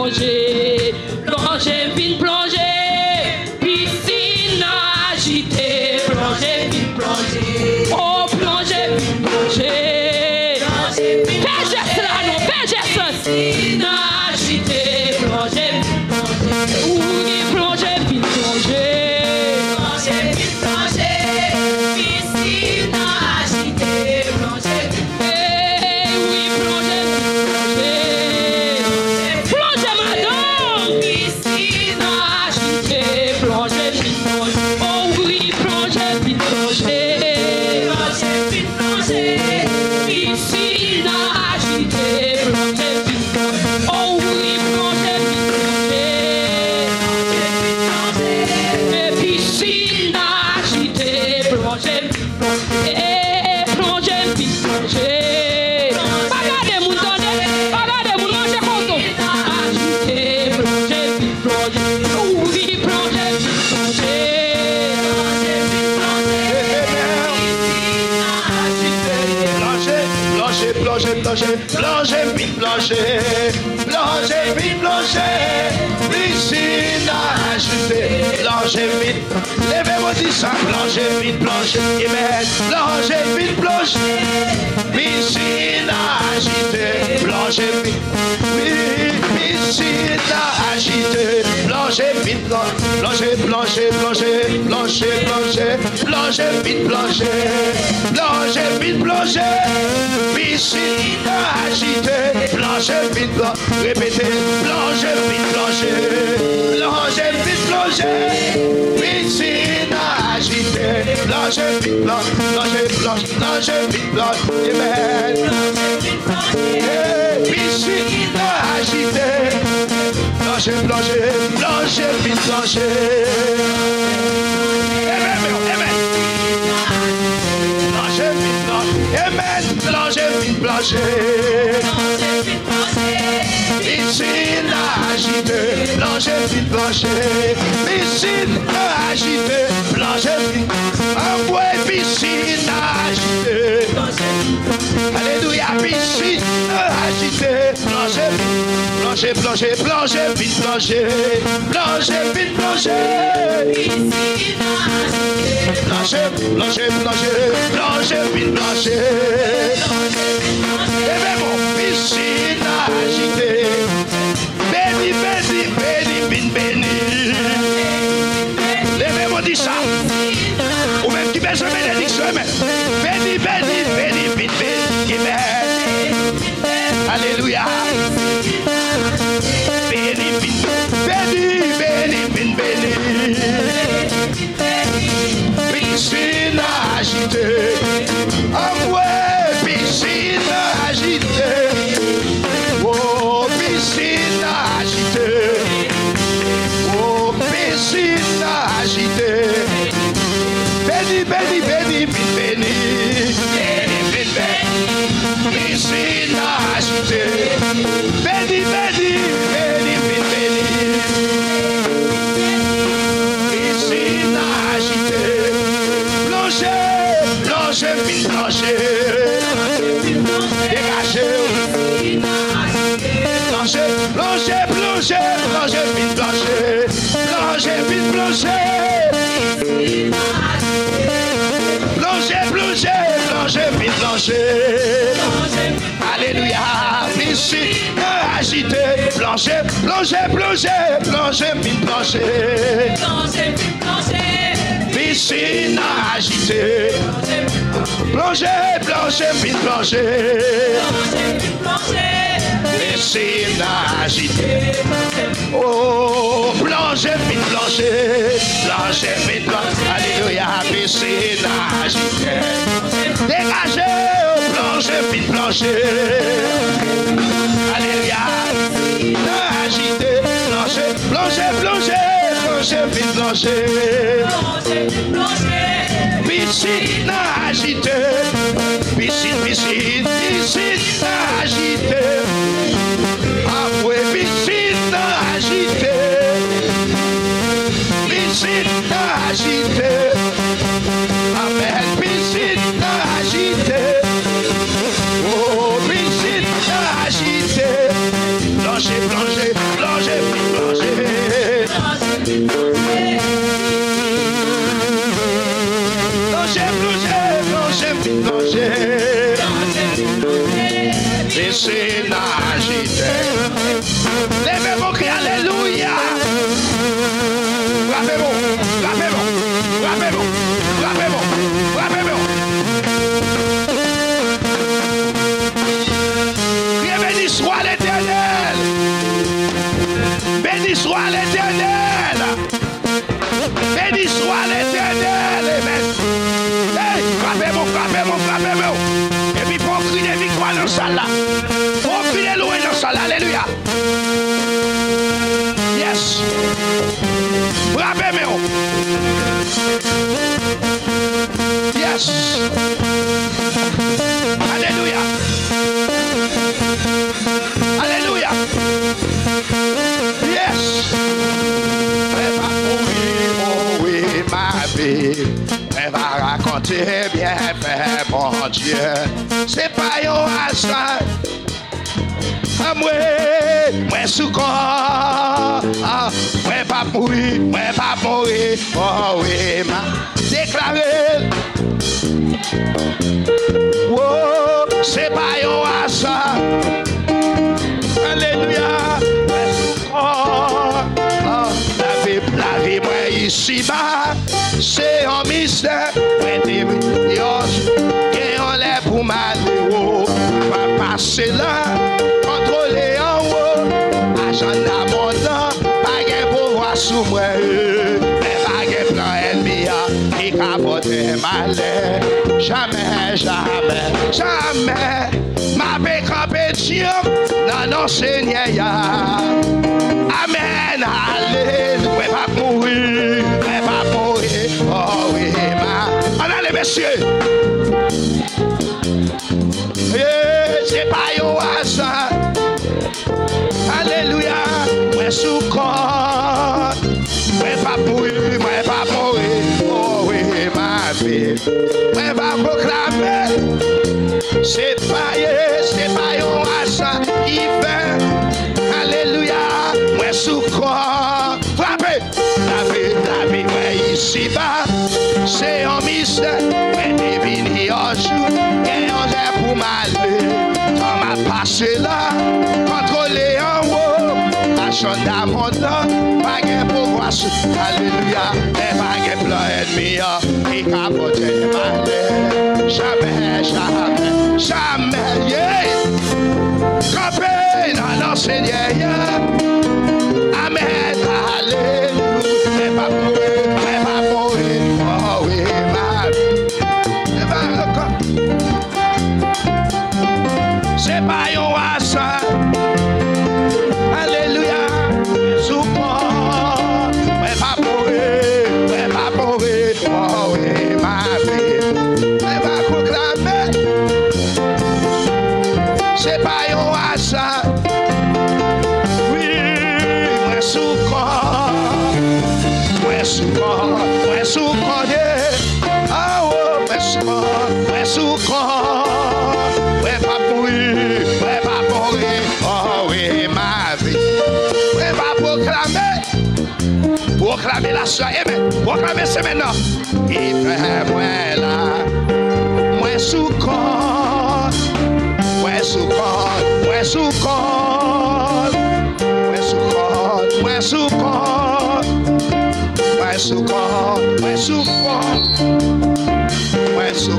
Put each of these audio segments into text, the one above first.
plonger, plonger, vite plonger, piscine agitée, plonger, vite plonger, oh plonger, vite plonger, fais geste là, non, fais geste, piscine agitée, plonger, vite plonger, oui, plonger, vite plonger, plonger, vite plonger, piscine agitée, plonger, oui, plonger, vite plonger, plonger madame, piscine agitée, plonger, vite plonger, oh oui, plonger, vite plonger, plonger, vite plonger, piscine agitée, plonger, vite plonger, oh oui, plonger, vite plonger, piscine agitée, plonger, vite plonger, plonger, vite plonger, regardez mon tonnet, regardez mon manger conto, agitée, plonger, vite plonger, oh oui, plonger, vite plonger, plonger, vite Plonger, plonger, plonger, plonger, vite plonger, plonger, vite plonger, piscine agitée, plonger vite, levez-moi dit ça, plonger vite plonger, amen, plonger vite plonger, piscine agitée, plonger vite, oui, piscine agitée, plonger vite, plonger, plonger, plonger, plonger, plonger, plonger vite plonger, plonger vite plonger, piscine agitée, plonger vite plonger, répétez, plonger vite plonger, plonger vite plonger, piscine agitée, plonger vite plonger, plonger vite plonger, amen, piscine agitée, plonger, plonger, plonger vite plonger, amen, plonger vite plonger, amen, plonger vite plonger, piscine agitée, plonger vite plonger, piscine agitée, plonger vite, envoie piscine agitée, alléluia, piscine agitée, plonger, plonger, plonger, plonger vite plonger, plonger vite plonger, piscine agitée, plonger, plonger, plonger, plonger vite plonger, et même mon piscine agitée, béni, béni, béni, béni, béni, levez-moi dit ça, ou même qui baisse bénédiction, béni, béni, béni, béni, béni, alléluia, béni, béni, béni, béni, béni, piscine agitée, envoie piscine agitée, oh piscine agitée, oh piscine agitée, béni, béni, béni, béni, béni, béni, béni, piscine agitée, béni, béni, béni, béni, piscine agitée, plonger, plonger, vite plonger, dégagez, plonger, plonger, plonger, plonger, vite plonger, plonger, vite plonger, plonger, plonger, plonger, vite plonger, alléluia, piscine agitée, plonger, plonger, plonger, plonger, vite plonger, piscine agitée, plonger, plonger, vite plonger, piscine agitée, oh, plonger, vite plonger, plonger, vite plonger, alléluia, piscine agitée, dégagez, oh, plonger, vite plonger, alléluia, agitée, plonger, plonger, plonger, plonger, vite plonger, piscine agitée, piscine, piscine, piscine agitée, après piscine agitée, piscine agitée, amen, piscine agitée, oh piscine agitée, plongez, plongez, plongez. Béni soit l'Éternel. Béni soit l'Éternel. Amen. Hey, frappez-moi, frappez-moi, frappez-moi. Et puis pour crier victoire dans la salle là. Pour crier louer dans la salle. Alléluia. Yes. Frappez-moi. Yes. Alléluia. Alléluia. Yes. Oui, ma vie. Elle va raconter bien fait, mon Dieu. C'est pas un hasard. Moi sous corps. Moi pas mourir, oh oui, m'a déclaré. Oh, c'est pas un hasard. Alléluia. Moi sous corps. La vie, moi ici-bas, c'est un mystère. Moi t'es qui on lève pour m'aller. Va passer là. Contrôler en haut, agent d'abondant, pas de pouvoir sous moi, mais pas de plan ennemi qui capote malheur. Jamais, jamais, jamais, ma paix campé Dieu, non, Seigneur. Amen, alléluia, pas mourir, oh oui, on a les messieurs. C'est pas un hasard. Alléluia. Moi sous corps. Moi pas mourir. Oh oui, ma vie. Moi pas proclamer. C'est pas un hasard qui fait. Alléluia. Moi sous corps. Frappez. La vie, moi ici-bas. C'est un mystère. Moi divine un jour. Et on est pour m'aller. On m'a passé là, contrôlé en haut, agent d'abondant, pas de pouvoir sous. Alléluia, mais pas de plan ennemi, qui capote malheur. Jamais, jamais, jamais, yeah. Campé dans le Seigneur. Amen, alléluia, mais pas mourir, oh oui, ma vie. C'est pas un hasard. Alléluia. Sous moi. Mais pas mourir. Oh oui, ma vie. Mais pas proclamer. C'est pas un hasard. Oui, moi sous corps. Moi sous corps. Ah oh, moi sous corps. Pas mourir, oh oui, ma vie. On va proclamer la soeur, amen. Proclamer c'est maintenant. Il fait moi là, moi sous corps, moi sous corps, moi sous corps, moi sous corps, moi sous corps, moi sous corps, moi sous corps, moi sous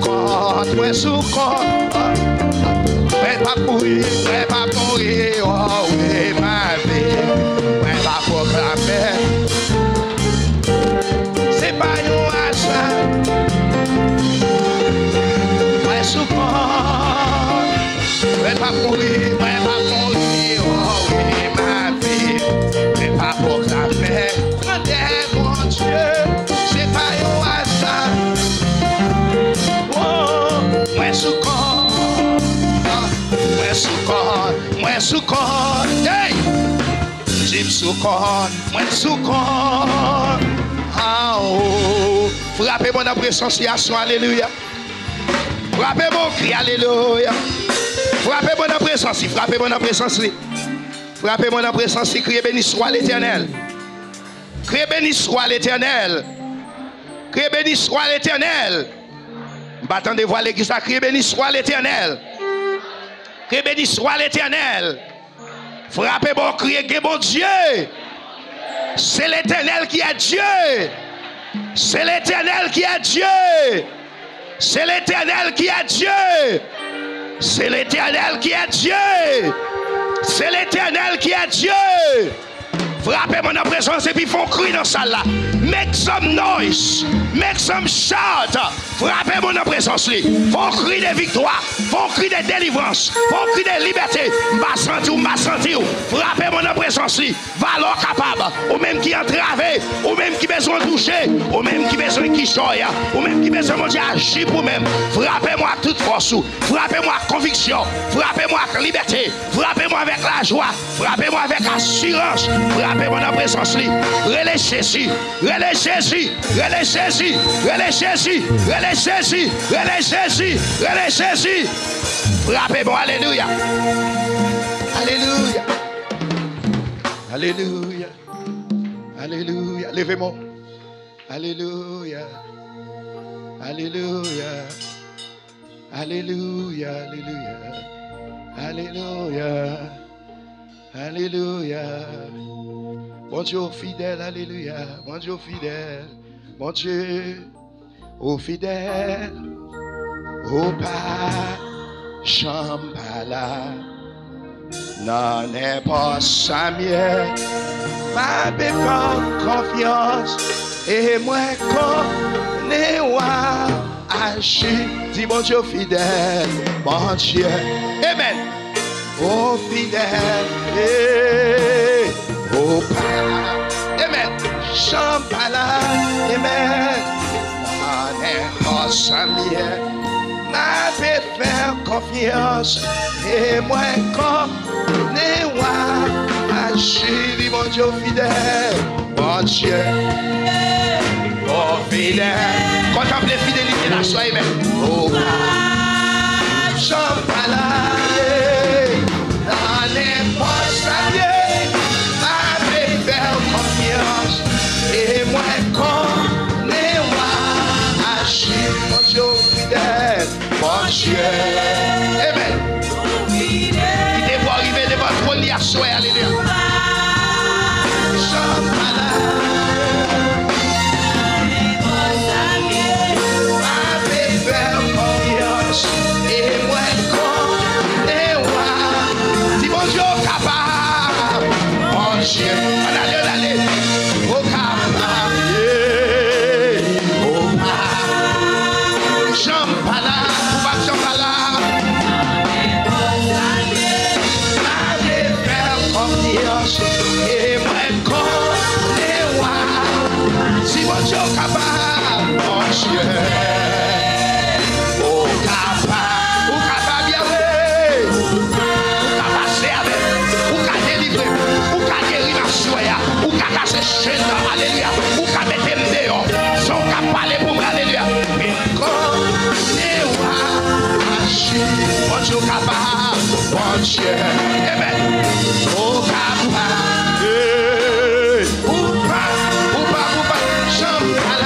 corps. Moi sous corps. Ouais, pas mourir, oh oui, ma vie. Ouais, pas proclamer. C'est pas un hasard. Ouais, sous corps. Ouais, pas mourir, oh oui, ma vie. Ouais, pas proclamer. Mon Dieu, c'est pas un hasard. Moi sous corps, hey! Jim sous corps, moi sous corps. Ah oh, frappez mon appréciation, alléluia. Frappez mon cri, alléluia. Frappez mon appréciation, frappez mon appréciation. Frappez mon appréciation, criez béni soit l'Éternel. Criez béni soit l'Éternel. Criez béni soit l'Éternel. Battant des voix l'église, criez béni soit l'Éternel. Que béni soit l'Éternel. Frappez bon, criez que bon Dieu. C'est l'Éternel qui est Dieu. C'est l'Éternel qui est Dieu. C'est l'Éternel qui est Dieu. C'est l'Éternel qui est Dieu. C'est l'Éternel qui est Dieu. Frappez-moi dans la présence et puis font cri dans la salle là. Make some noise. Make some shout. Frappez-moi dans la présence. Font cri de victoire. Font cri de délivrance. Font cri de liberté. M'a senti. Frappez-moi dans la présence. Valeur capable. Ou même qui entravé. Ou même qui besoin de toucher. Ou même qui besoin qui choya. Ou même qui besoin de agir pour même. Frappez-moi à toute force. Frappez-moi à conviction. Frappez-moi à liberté. Frappez-moi avec la joie. Frappez-moi avec assurance. Frappez-moi dans la présence. Relais Jésus. Relais Jésus. Relais Jésus. Relais Jésus. Relais Jésus. Relais Jésus. Relais Jésus. Frappez-moi. Alléluia. Alléluia. Alléluia. Alléluia. Levez-moi. Alléluia. Alléluia. Alléluia. Alléluia. Alléluia. Alléluia. Mon Dieu fidèle, alléluia. Mon Dieu fidèle. Mon Dieu, ô fidèle. Ô pas, chambala. Non n'est pas sa mienne. Ma béfant confiance. Et moi, connais moi agir. Dis mon Dieu fidèle. Mon Dieu. Amen. Ô fidèle. Ô pas. Amen. Chambala. Amen. Non n'est pas sa mienne. Ma fait faire confiance et moi connais moi agir mon Dieu fidèle, mon Dieu, oh fidèle, contemplez fidélité la soirée même, oh j'en parle, dans les poches à Dieu, ma fait faire confiance et moi connais moi agir mon Dieu fidèle. Mon Dieu, amen. Il devait arriver devant trop l'y assoyer, alléluia. Et moi, connais moi. Dis mon Dieu, capable. Mon Dieu, allez. Au capable. Au capable. J'en parle. Et moi connais moi. Si mon Dieu capable, mon Dieu. Oh capable, ou capable Yahweh. Ou capable servir, ou capable délivrer, ou capable guérir la soya, ou capable casser chaîne, alléluia. Ou capable mettre dehors, sont capables de parler pour moi, alléluia. Mais connais moi, agir, mon Dieu capable, mon Dieu. Amen. Oh capable, ou pas, j'en parle.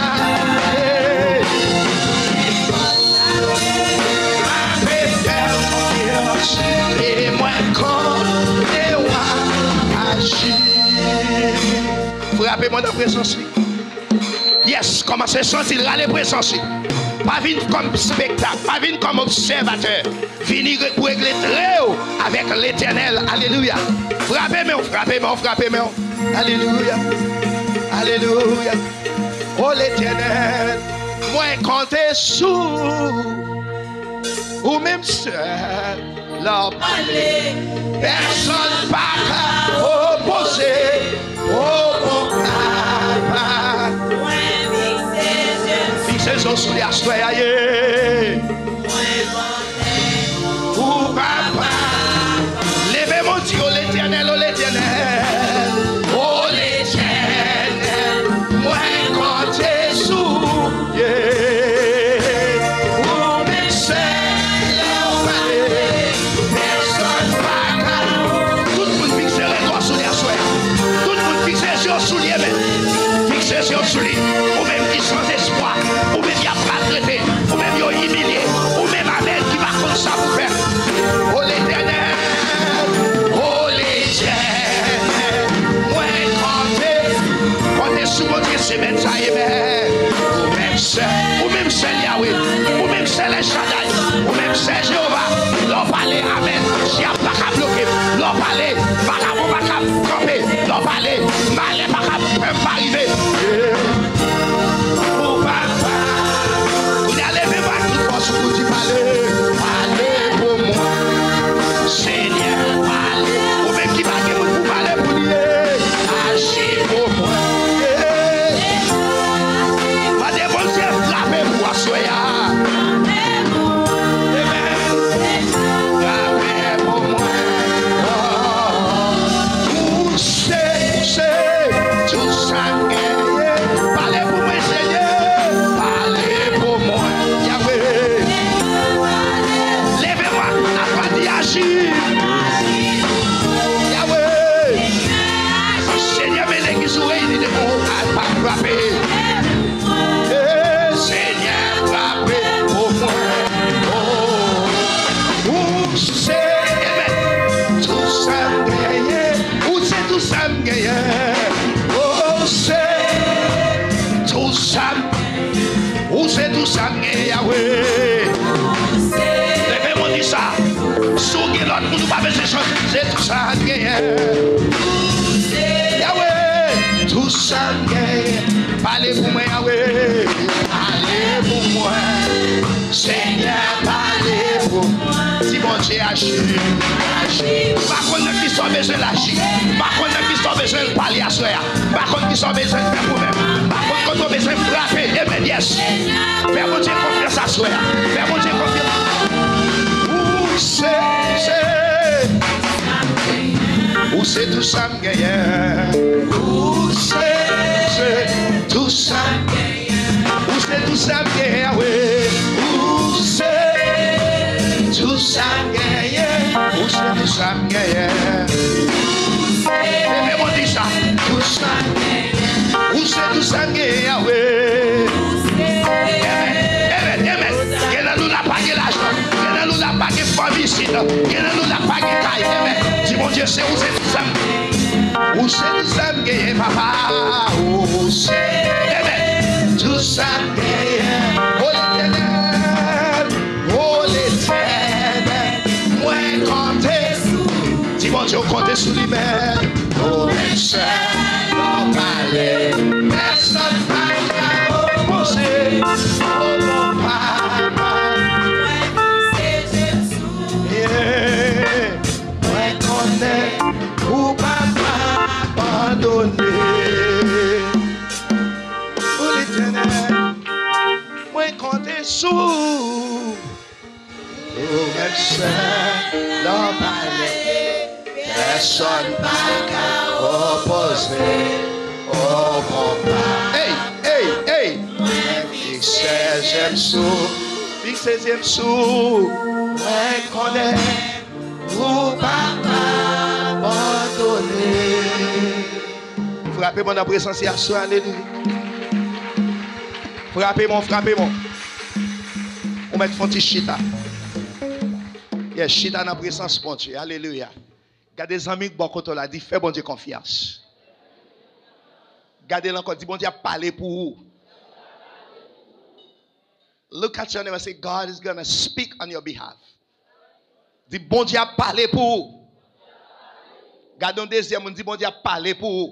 Ma belle confiance et moi connais moi agir. Frappez-moi dans la présence. Yes, commencez à sentir la présence. Pas venir comme spectacle, pas venir comme observateur. Venir pour régler très haut avec l'Éternel. Alléluia. Frappez-moi. Alléluia. Alléluia. Oh l'Éternel, moi compter sous ou même seul leur parler. Personne pas opposé au capable. Fixez vos sous les astoyaillés. Ou papa. Levez mon Dieu, l'Éternel, oh l'Éternel. Oh l'Éternel. Moi compter sous. Ou mes seuls leur parler. Personne pas. Tout le monde fixe les doigts sous les astoyaillés. Tout le monde fixe les yeux sous les mains. Fixe les yeux sous les mains. Ou même qui sans espoir. Ou même qui a pas traité. Ou même qui a humilié. Ou même Amen qui va comme ça vous faire. Oh l'Éternel. Oh l'Éternel. Moi comptez sous votre semaine ça y est. c'est, ou même c'est Yahweh, ou même c'est les Shaddai, ou même c'est Jéhovah. L'on parle, amen. Si a pas qu'à bloquer, l'on parle, pas qu'à camper, l'on parle, mal pas qu'à arriver. Pour papa, vous n'allez même pas tout force pour dire parler, parlez pour moi, Seigneur, parlez, ou même qui va pour parler pour lui, agis pour moi. Pas de bon Dieu, frappez pour soya. C'est tout ça Yahweh, tout ça parlez pour moi Yahweh, parlez pour moi Seigneur, parlez pour moi. Si mon Dieu agit, par contre qui sont besoin d'agir, par contre qui sont besoin de parler à soi, par contre qui sont besoin de faire vous-même, par contre quand on besoin de frapper, et bien yes, faire mon Dieu confiance à soi, faire mon Dieu confiance. Où c'est tout ça m'gagne? Où c'est tout ça m'gagne? Où c'est tout ça m'gagne? Où c'est tout ça m'gagne? Où c'est tout ça m'gagne? Mais on dit ça, tout ça m'gagne. Où c'est tout ça m'gagne? Nous n'a pas l'argent, nous n'a pas famille ici, nous n'a pas caille. Dis mon Dieu, c'est où c'est tout ça? Où c'est tout ça, papa? Où c'est tout ça? Oh l'éternel, moi compter. Dis mon Dieu, compter sous lui-même. Oh même seul, non parler, personne n'a qu'à opposer. Oh mon papa. Ou papa abandonné. Pour l'éternel, moi compter sous. Oh même seul, l'homme parler, personne n'a qu'à opposer. Oh mon papa. Hey. Fixez j'aime sous. Fixez j'aime sous. Moi connais. Oh papa abandonné. Frappez mon présence hier soir, alléluia. Frappez mon. On met font chita. Yes, chita dans la présence mon Dieu, alléluia. Gardez les amis bon côté là, dit fais bon Dieu confiance. Gardez encore, dit bon Dieu parler pour vous. Look at your neighbor and say, God is going to speak on your behalf. Dit bon Dieu a parlé pour vous. Gardons deuxième, on dit bon Dieu a parlé pour vous.